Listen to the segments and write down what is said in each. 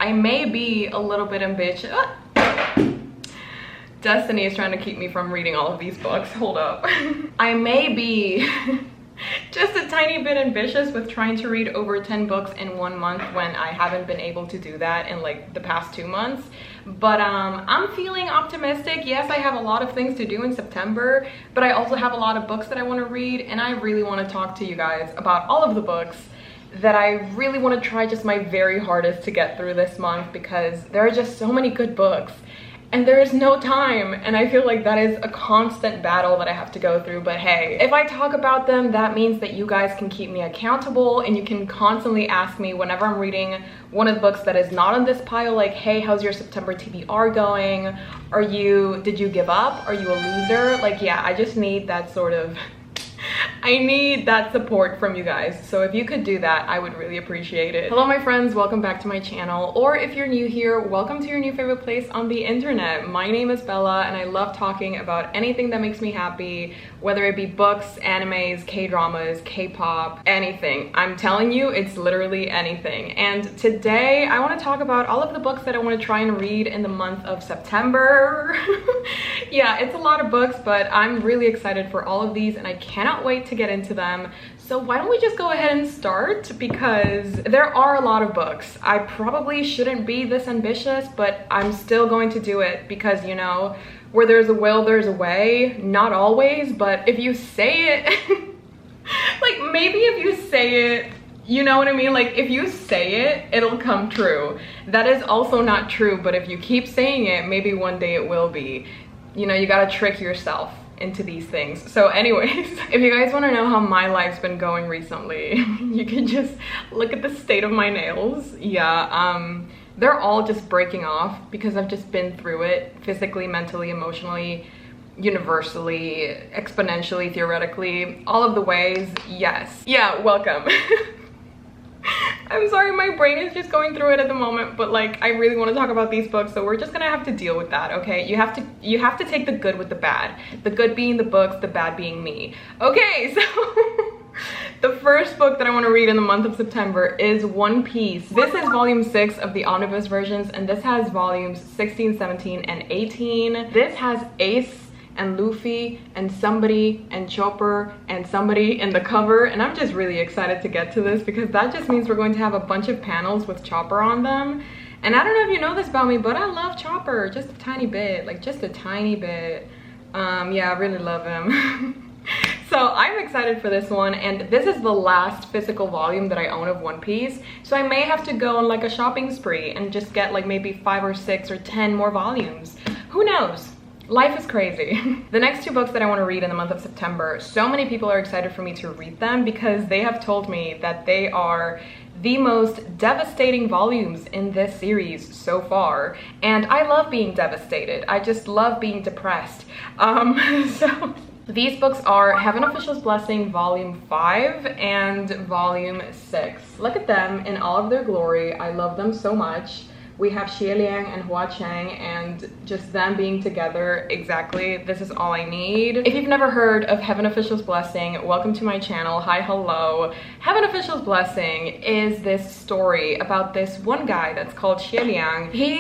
I may be a little bit ambitious. Destiny is trying to keep me from reading all of these books. Hold up. I may be just a tiny bit ambitious with trying to read over 10 books in 1 month when I haven't been able to do that in like the past 2 months. But I'm feeling optimistic. Yes, I have a lot of things to do in September, but I also have a lot of books that I want to read, and I really want to talk to you guys about all of the books that I really want to try just my very hardest to get through this month, because there are just so many good books and there is no time, and I feel like that is a constant battle that I have to go through. But hey, if I talk about them, that means that you guys can keep me accountable, and you can constantly ask me whenever I'm reading one of the books that is not on this pile, like, hey, how's your September TBR going? Did you give up? Are you a loser? Like, yeah, I just need that sort of I need that support from you guys. So if you could do that, I would really appreciate it. Hello, my friends, welcome back to my channel. Or if you're new here, welcome to your new favorite place on the internet. My name is Bella, and I love talking about anything that makes me happy, whether it be books, animes, K-dramas, K-pop, anything. I'm telling you, it's literally anything. And today I want to talk about all of the books that I want to try and read in the month of September. Yeah, it's a lot of books, but I'm really excited for all of these, and I cannot wait to get into them. So why don't we just go ahead and start, because there are a lot of books. I probably shouldn't be this ambitious, but I'm still going to do it, because, you know, where there's a will, there's a way. Not always, but if you say it, like, maybe if you say it, you know what I mean? Like, if you say it, it'll come true. That is also not true, but if you keep saying it, maybe one day it will be. You know, you gotta trick yourself into these things. So anyways, if you guys want to know how my life's been going recently, you can just look at the state of my nails. Yeah, they're all just breaking off because I've just been through it physically, mentally, emotionally, universally, exponentially, theoretically, all of the ways. Yes. Yeah, welcome. I'm sorry, my brain is just going through it at the moment, but like, I really want to talk about these books, so we're just gonna have to deal with that, okay? You have to take the good with the bad. The good being the books, the bad being me. Okay, so the first book that I want to read in the month of September is One Piece. This is volume 6 of the omnibus versions, and this has volumes 16, 17, and 18. This has Ace and Luffy and somebody and Chopper and somebody in the cover, and I'm just really excited to get to this, because that just means we're going to have a bunch of panels with Chopper on them. And I don't know if you know this about me, but I love Chopper just a tiny bit, like just a tiny bit. Yeah, I really love him. So I'm excited for this one, and this is the last physical volume that I own of One Piece, so I may have to go on like a shopping spree and just get like maybe 5 or 6 or 10 more volumes. Who knows? Life is crazy. The next 2 books that I want to read in the month of September, so many people are excited for me to read them because they have told me that they are the most devastating volumes in this series so far. And I love being devastated. I just love being depressed. So these books are Heaven Official's Blessing Volume 5 and Volume 6. Look at them in all of their glory. I love them so much. We have Xie Liang and Hua Chang, and just them being together, exactly, this is all I need. If you've never heard of Heaven Official's Blessing, welcome to my channel. Hi, hello. Heaven Official's Blessing is this story about this one guy that's called Xie Liang. He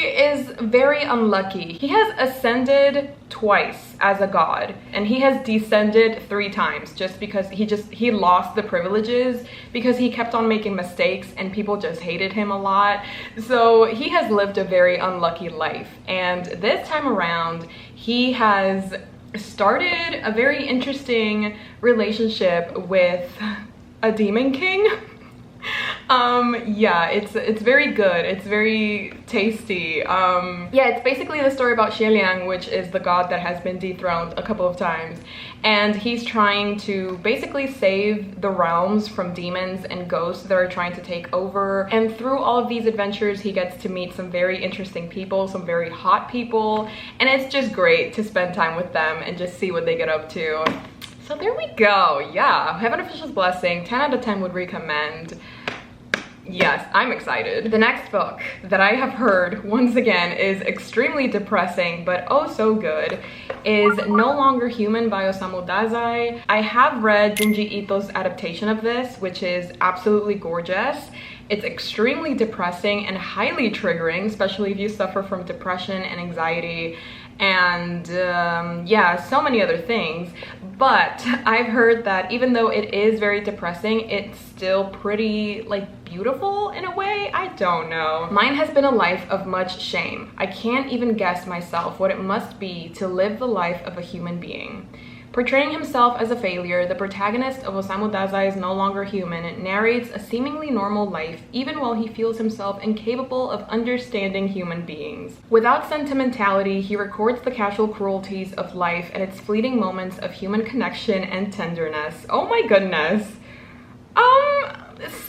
is very unlucky. He has ascended twice as a god, and he has descended 3 times just because he lost the privileges because he kept on making mistakes and people just hated him a lot. So he has lived a very unlucky life, and this time around he has started a very interesting relationship with a demon king. Yeah, it's very good. It's very tasty. Yeah, it's basically the story about Xie Liang, which is the god that has been dethroned a couple of times, and he's trying to basically save the realms from demons and ghosts that are trying to take over. And through all of these adventures, he gets to meet some very interesting people, some very hot people, and it's just great to spend time with them and just see what they get up to. So there we go. Yeah, Heaven Official's Blessing, 10 out of 10 would recommend. Yes, I'm excited. The next book that I have heard, once again, is extremely depressing, but oh so good, is No Longer Human by Osamu Dazai. I have read Junji Ito's adaptation of this, which is absolutely gorgeous. It's extremely depressing and highly triggering, especially if you suffer from depression and anxiety and yeah, so many other things. But I've heard that even though it is very depressing, it's still pretty like beautiful in a way. I don't know. Mine has been a life of much shame. I can't even guess myself what it must be to live the life of a human being. Portraying himself as a failure, the protagonist of Osamu Dazai's No Longer Human narrates a seemingly normal life even while he feels himself incapable of understanding human beings. Without sentimentality, he records the casual cruelties of life and its fleeting moments of human connection and tenderness. Oh my goodness.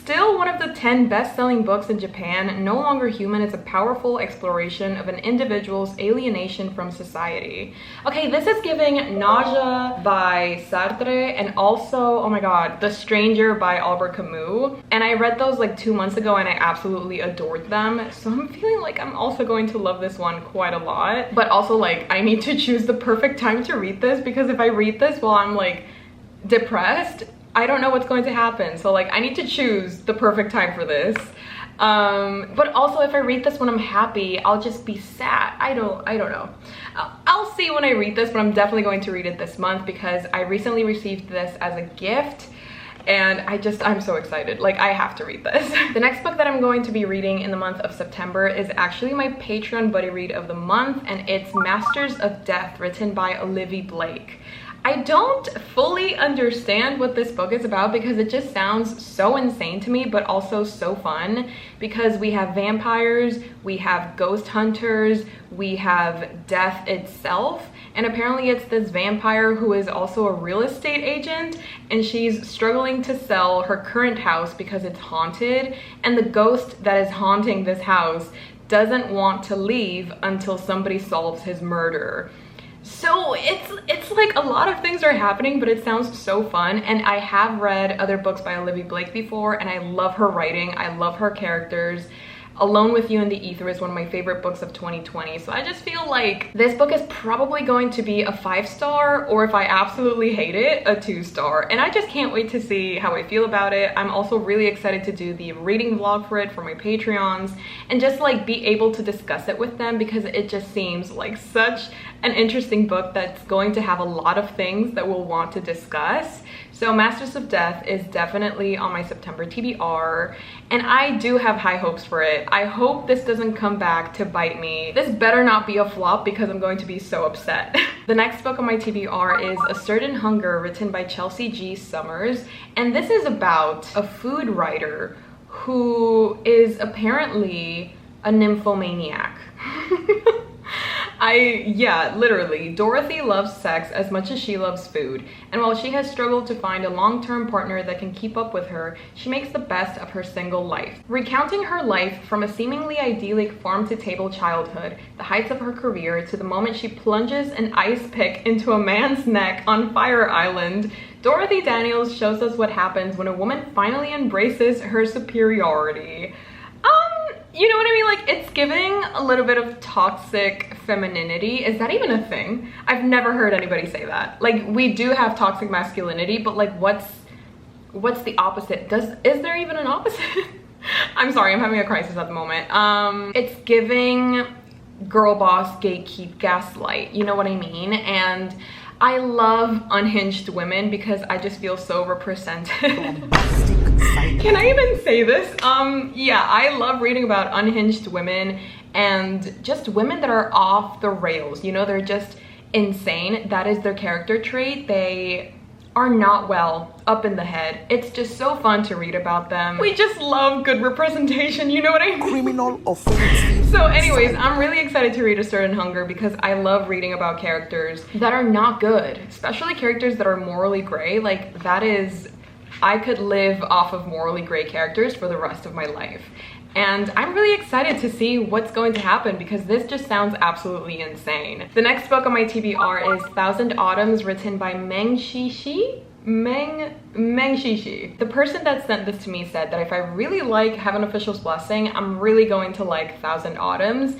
Still one of the 10 best-selling books in Japan, No Longer Human is a powerful exploration of an individual's alienation from society. Okay, this is giving Nausea by Sartre and also, oh my god, The Stranger by Albert Camus. And I read those like 2 months ago and I absolutely adored them. So I'm feeling like I'm also going to love this one quite a lot. But also like I need to choose the perfect time to read this, because if I read this while I'm like depressed, I don't know what's going to happen. So like I need to choose the perfect time for this. But also if I read this when I'm happy, I'll just be sad. I don't know. I'll see when I read this, but I'm definitely going to read it this month because I recently received this as a gift and I'm so excited. Like I have to read this. The next book that I'm going to be reading in the month of September is actually my Patreon buddy read of the month, and it's Masters of Death, written by Olivia Blake. I don't fully understand what this book is about because it just sounds so insane to me, but also so fun because we have vampires, we have ghost hunters, we have death itself, and apparently it's this vampire who is also a real estate agent, and she's struggling to sell her current house because it's haunted, and the ghost that is haunting this house doesn't want to leave until somebody solves his murder. So it's like a lot of things are happening, but it sounds so fun. And I have read other books by Olivia Blake before, and I love her writing. I love her characters. Alone with You in the Ether is one of my favorite books of 2020. So I just feel like this book is probably going to be a 5-star, or if I absolutely hate it, a 2-star. And I just can't wait to see how I feel about it. I'm also really excited to do the reading vlog for it for my Patreons and just like be able to discuss it with them, because it just seems like such an interesting book that's going to have a lot of things that we'll want to discuss. So Masters of Death is definitely on my September TBR, and I do have high hopes for it. I hope this doesn't come back to bite me. This better not be a flop because I'm going to be so upset. The next book on my TBR is A Certain Hunger, written by Chelsea G. Summers, and this is about a food writer who is apparently a nymphomaniac. Yeah, literally, Dorothy loves sex as much as she loves food, and while she has struggled to find a long-term partner that can keep up with her, she makes the best of her single life. Recounting her life from a seemingly idyllic farm-to-table childhood, the heights of her career, to the moment she plunges an ice pick into a man's neck on Fire Island, Dorothy Daniels shows us what happens when a woman finally embraces her superiority. You know what I mean? Like, it's giving a little bit of toxic femininity. Is that even a thing? I've never heard anybody say that. Like, we do have toxic masculinity, but like, what's the opposite? Is there even an opposite? I'm sorry, I'm having a crisis at the moment. It's giving girl boss, gatekeep, gaslight. You know what I mean? And I love unhinged women because I just feel so represented. Can I even say this? Yeah, I love reading about unhinged women and just women that are off the rails. You know, they're just insane. That is their character trait. They are not well up in the head. It's just so fun to read about them. We just love good representation, you know what I mean? Criminal offense. So anyways, I'm really excited to read A Certain Hunger because I love reading about characters that are not good, especially characters that are morally gray. Like, that is, I could live off of morally gray characters for the rest of my life. And I'm really excited to see what's going to happen because this just sounds absolutely insane. The next book on my TBR is Thousand Autumns, written by Meng Shishi. The person that sent this to me said that if I really like Heaven Official's Blessing, I'm really going to like Thousand Autumns.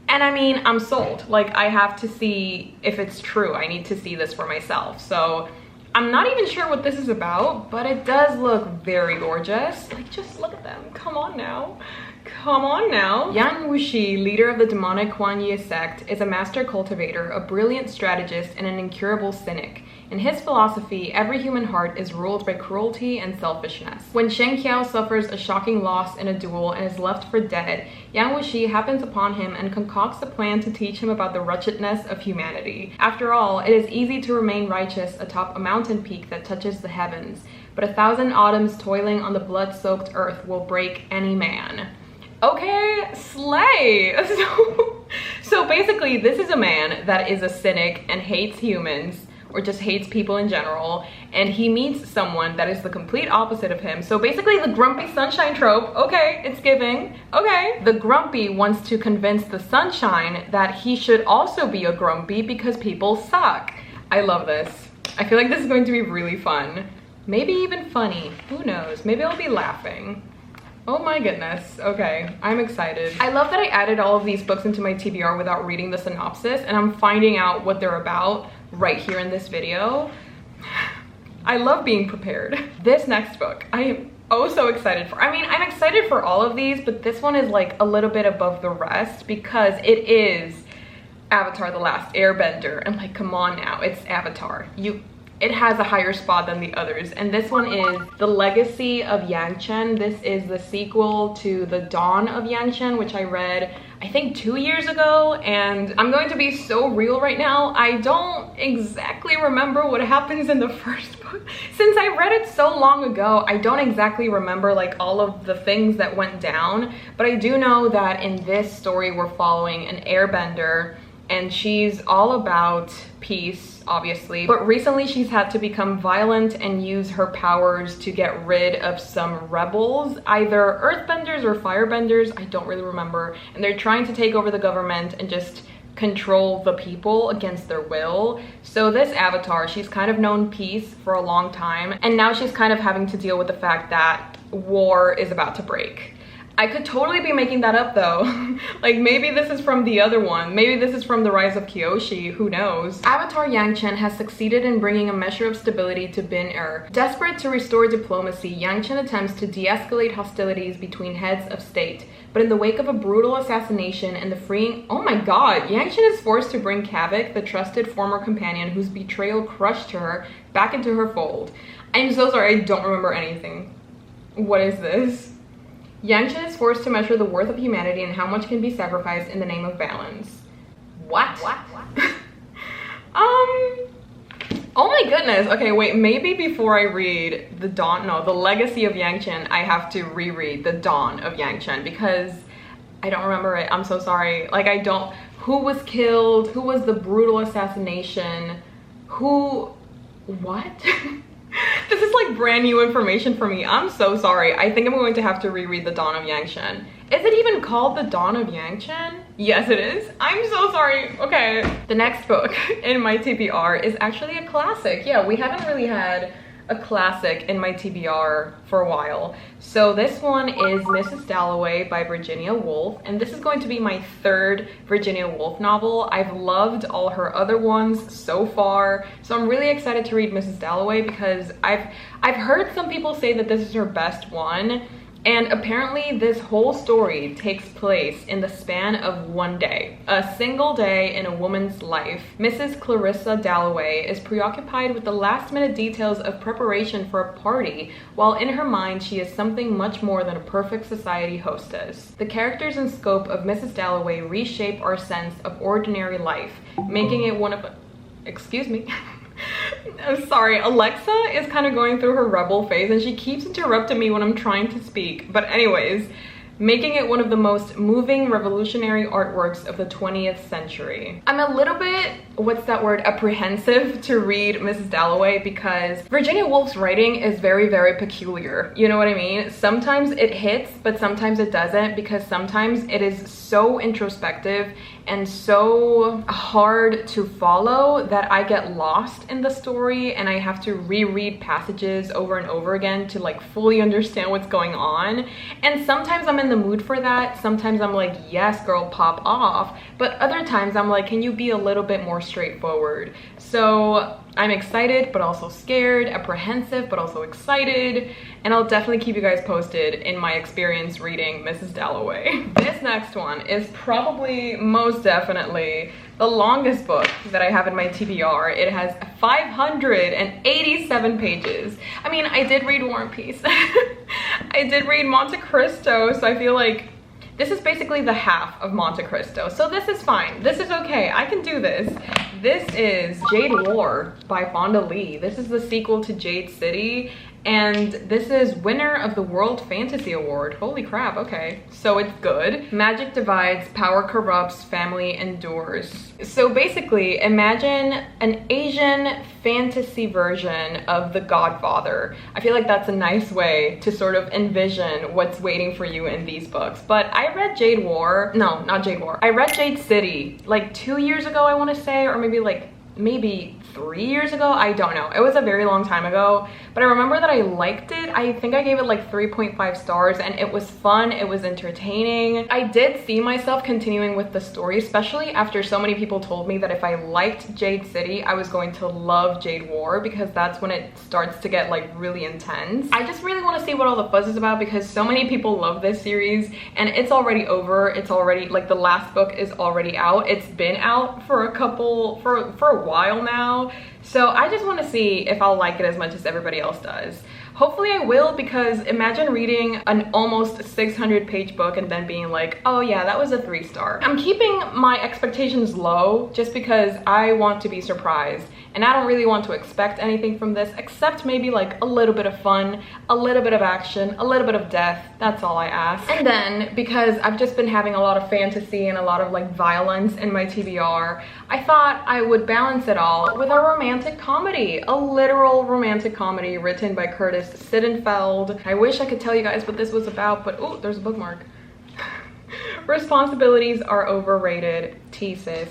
And I mean, I'm sold. Like, I have to see if it's true. I need to see this for myself. So I'm not even sure what this is about, but it does look very gorgeous. Like, just look at them. Come on now. Come on now. Yang Wuxi, leader of the demonic Kuan Yi sect, is a master cultivator, a brilliant strategist, and an incurable cynic. In his philosophy, every human heart is ruled by cruelty and selfishness. When Sheng Qiao suffers a shocking loss in a duel and is left for dead, Yang Wuxi happens upon him and concocts a plan to teach him about the wretchedness of humanity. After all, it is easy to remain righteous atop a mountain peak that touches the heavens, but 1,000 autumns toiling on the blood-soaked earth will break any man. Okay, slay. So basically, this is a man that is a cynic and hates humans, or just hates people in general, and he meets someone that is the complete opposite of him. So basically the grumpy sunshine trope. Okay, it's giving. Okay. The grumpy wants to convince the sunshine that he should also be a grumpy because people suck. I love this. I feel like this is going to be really fun. Maybe even funny. Who knows? Maybe I'll be laughing. Oh my goodness. Okay, I'm excited. I love that I added all of these books into my TBR without reading the synopsis, and I'm finding out what they're about right here in this video. I love being prepared. This next book, I am oh so excited for. I mean, I'm excited for all of these, but this one is like a little bit above the rest because it is Avatar: The Last Airbender. And like, come on now, it's Avatar. It has a higher spot than the others, and this one is The Legacy of Yangchen. This is the sequel to The Dawn of Yangchen, which I read I think 2 years ago, and I'm going to be so real right now. I don't exactly remember what happens in the first book. Since I read it so long ago, I don't exactly remember like all of the things that went down, but I do know that in this story we're following an airbender, and she's all about peace, obviously, but recently she's had to become violent and use her powers to get rid of some rebels, either earthbenders or firebenders, I don't really remember, and they're trying to take over the government and just control the people against their will. So this Avatar, she's kind of known peace for a long time, and now she's kind of having to deal with the fact that war is about to break. I could totally be making that up though. Like, maybe this is from the other one. Maybe this is from The Rise of Kyoshi, who knows? Avatar Yangchen has succeeded in bringing a measure of stability to Bin-Er. Desperate to restore diplomacy, Yangchen attempts to de-escalate hostilities between heads of state. But in the wake of a brutal assassination and the freeing— oh my god, Yangchen is forced to bring Kavik, the trusted former companion whose betrayal crushed her, back into her fold. I'm so sorry, I don't remember anything. What is this? Yangchen is forced to measure the worth of humanity and how much can be sacrificed in the name of balance. What? Oh my goodness. Okay, wait, maybe before I read The Legacy of Yangchen, I have to reread The Dawn of Yangchen because I don't remember it. I'm so sorry. Like, I don't— who was killed? Who was the brutal assassination? What? This is like brand new information for me. I'm so sorry. I think I'm going to have to reread The Dawn of Yangchen. Is it even called The Dawn of Yangchen? Yes, it is. I'm so sorry. Okay. The next book in my TBR is actually a classic. Yeah, we haven't really had a classic in my TBR for a while. So this one is Mrs. Dalloway by Virginia Woolf, and this is going to be my third Virginia Woolf novel. I've loved all her other ones so far, so I'm really excited to read Mrs. Dalloway because I've heard some people say that this is her best one. And apparently this whole story takes place in the span of one day, a single day in a woman's life. Mrs. Clarissa Dalloway is preoccupied with the last-minute details of preparation for a party, while in her mind she is something much more than a perfect society hostess. The characters and scope of Mrs. Dalloway reshape our sense of ordinary life, making it one of— excuse me. I'm sorry, Alexa is kind of going through her rebel phase and she keeps interrupting me when I'm trying to speak. But anyways, making it one of the most moving revolutionary artworks of the 20th century. I'm a little bit, what's that word, apprehensive to read Mrs. Dalloway because Virginia Woolf's writing is very, very peculiar. You know what I mean? Sometimes it hits, but sometimes it doesn't, because sometimes it is so introspective and so hard to follow that I get lost in the story and I have to reread passages over and over again to like fully understand what's going on. And sometimes I'm in the mood for that. Sometimes I'm like, yes girl, pop off. But other times I'm like, can you be a little bit more straightforward? So I'm excited, but also scared, apprehensive, but also excited, and I'll definitely keep you guys posted in my experience reading Mrs. Dalloway. This next one is probably most definitely the longest book that I have in my TBR. It has 587 pages. I mean, I did read War and Peace. I did read Monte Cristo, so I feel like this is basically the half of Monte Cristo. So this is fine. This is okay. I can do this. This is Jade War by Fonda Lee. This is the sequel to Jade City. And this is winner of the World Fantasy Award. Holy crap, okay. So it's good. Magic divides, power corrupts, family endures. So basically, imagine an Asian fantasy version of The Godfather. I feel like that's a nice way to sort of envision what's waiting for you in these books. But I read Jade War, no, not Jade War. I read Jade City like 2 years ago, I wanna say, or maybe 3 years ago, I don't know. It was a very long time ago, but I remember that I liked it. I think I gave it like 3.5 stars, and it was fun, it was entertaining. I did see myself continuing with the story, especially after so many people told me that if I liked Jade City, I was going to love Jade War, because that's when it starts to get like really intense. I just really want to see what all the fuzz is about, because so many people love this series, and it's already over. It's already, like, the last book is already out. It's been out for a while now. So I just want to see if I'll like it as much as everybody else does. Hopefully I will, because imagine reading an almost 600-page book and then being like, oh yeah, that was a 3-star. I'm keeping my expectations low just because I want to be surprised, and I don't really want to expect anything from this except maybe like a little bit of fun, a little bit of action, a little bit of death. That's all I ask. And then, because I've just been having a lot of fantasy and a lot of like violence in my TBR, I thought I would balance it all with a romantic comedy, a literal romantic comedy written by Curtis Sittenfeld. I wish I could tell you guys what this was about, but oh, there's a bookmark. Responsibilities are overrated. Sis.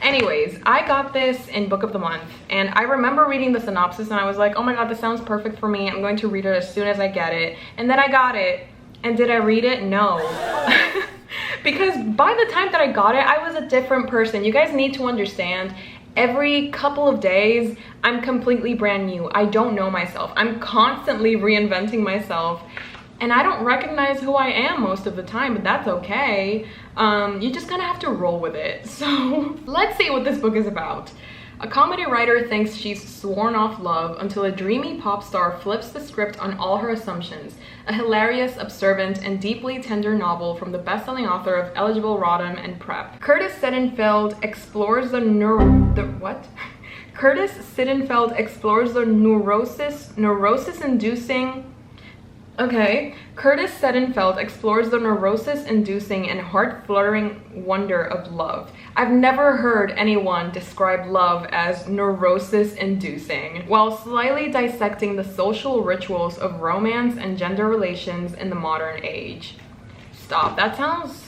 Anyways, I got this in Book of the Month, and I remember reading the synopsis and I was like, oh my god, this sounds perfect for me. I'm going to read it as soon as I get it. And then I got it, and did I read it? No. Because by the time that I got it, I was a different person. You guys need to understand, every couple of days, I'm completely brand new. I don't know myself. I'm constantly reinventing myself, and I don't recognize who I am most of the time, but that's okay. You just kind of have to roll with it. So let's see what this book is about. A comedy writer thinks she's sworn off love until a dreamy pop star flips the script on all her assumptions. A hilarious, observant, and deeply tender novel from the best-selling author of Eligible Rodham and Prep. Curtis Sittenfeld explores the Curtis Sittenfeld explores the neurosis-inducing Curtis Sittenfeld explores the neurosis-inducing and heart-fluttering wonder of love. I've never heard anyone describe love as neurosis-inducing, while slyly dissecting the social rituals of romance and gender relations in the modern age. Stop, that sounds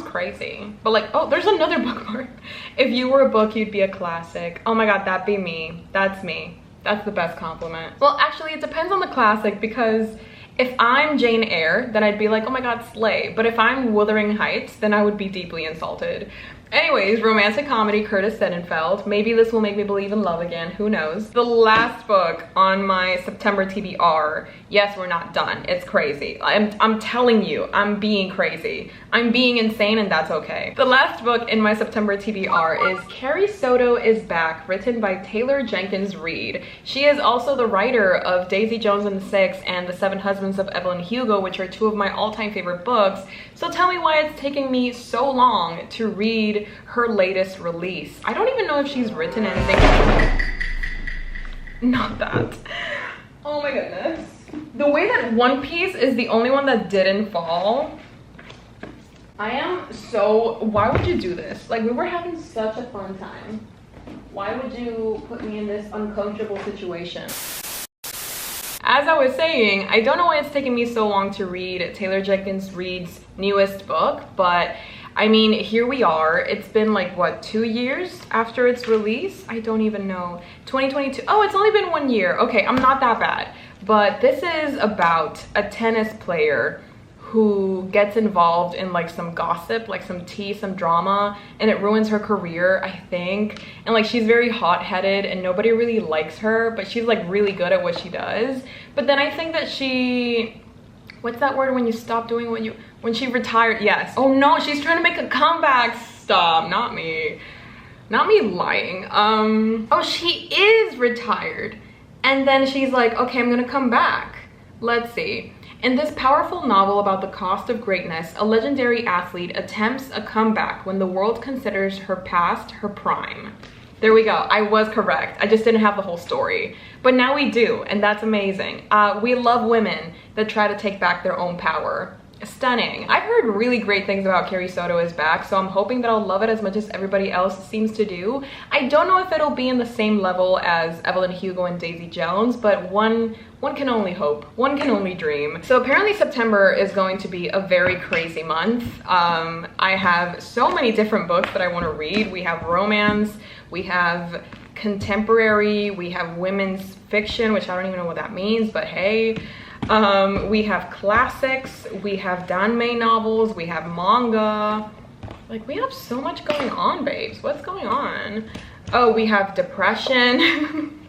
crazy. But like, oh, there's another bookmark. If you were a book, you'd be a classic. Oh my god, that'd be me. That's me. That's the best compliment. Well, actually, it depends on the classic, because if I'm Jane Eyre, then I'd be like, oh my god, slay. But if I'm Wuthering Heights, then I would be deeply insulted. Anyways, romantic comedy, Curtis Sittenfeld. Maybe this will make me believe in love again, who knows. The last book on my September TBR. Yes, we're not done. It's crazy. I'm telling you, I'm being crazy. I'm being insane, and that's okay. The last book in my September TBR is Carrie Soto is Back, written by Taylor Jenkins Reid. She is also the writer of Daisy Jones and the Six and The Seven Husbands of Evelyn Hugo, which are two of my all-time favorite books. So tell me why it's taking me so long to read her latest release. I don't even know if she's written anything. Not that. Oh my goodness. The way that One Piece is the only one that didn't fall, I am so, why would you do this? Like, we were having such a fun time. Why would you put me in this uncomfortable situation? As I was saying, I don't know why it's taking me so long to read Taylor Jenkins Reid's newest book, but I mean, here we are. It's been like, what, 2 years after its release? I don't even know. 2022. Oh, it's only been 1 year. Okay, I'm not that bad. But this is about a tennis player who gets involved in like some gossip, like some tea, some drama, and it ruins her career, I think. And like she's very hot-headed and nobody really likes her, but she's like really good at what she does. But then I think that she, what's that word when you stop doing when she retired? Yes. Oh no, she's trying to make a comeback. Stop, not me lying. Oh, she is retired. And then she's like, okay, I'm gonna come back. Let's see. In this powerful novel about the cost of greatness, a legendary athlete attempts a comeback when the world considers her past her prime. There we go, I was correct. I just didn't have the whole story. But now we do, and that's amazing. We love women that try to take back their own power. Stunning. I've heard really great things about Carrie Soto is back, so I'm hoping that I'll love it as much as everybody else seems to do. I don't know if it'll be in the same level as Evelyn Hugo and Daisy Jones, but one can only hope. One can only dream. So apparently September is going to be a very crazy month. I have so many different books that I want to read. We have romance, we have contemporary, we have women's fiction, which I don't even know what that means, but hey. We have classics, we have Danmei novels, we have manga. Like, we have so much going on, babes. What's going on? Oh, we have depression.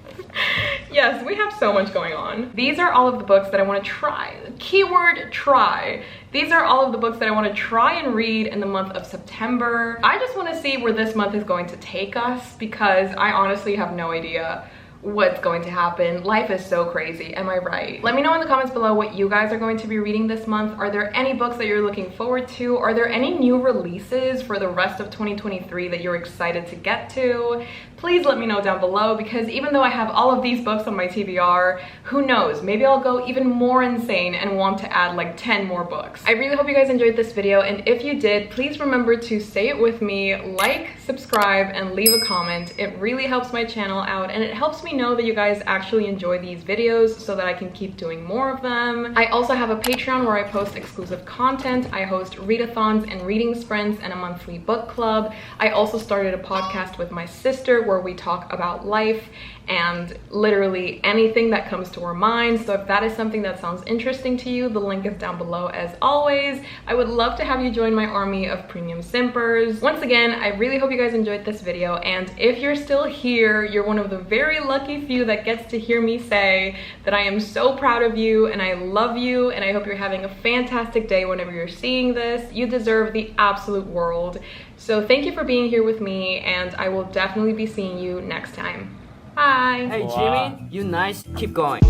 Yes, we have so much going on. These are all of the books that I want to try. Keyword try. These are all of the books that I want to try and read in the month of September. I just want to see where this month is going to take us because I honestly have no idea what's going to happen. Life is so crazy, am I right? Let me know in the comments below what you guys are going to be reading this month. Are there any books that you're looking forward to? Are there any new releases for the rest of 2023 that you're excited to get to? Please let me know down below, because even though I have all of these books on my TBR, who knows, maybe I'll go even more insane and want to add like 10 more books. I really hope you guys enjoyed this video, and if you did, please remember to say it with me, like, subscribe, and leave a comment. It really helps my channel out, and it helps me know that you guys actually enjoy these videos so that I can keep doing more of them. I also have a Patreon where I post exclusive content. I host readathons and reading sprints and a monthly book club. I also started a podcast with my sister where we talk about life and literally anything that comes to our minds. So if that is something that sounds interesting to you, the link is down below as always. I would love to have you join my army of premium simpers. Once again, I really hope you guys enjoyed this video, and if you're still here, you're one of the very lucky few that gets to hear me say that I am so proud of you and I love you, and I hope you're having a fantastic day whenever you're seeing this. You deserve the absolute world. So thank you for being here with me, and I will definitely be seeing you next time. Bye. Hey Jimmy, you nice. Keep going.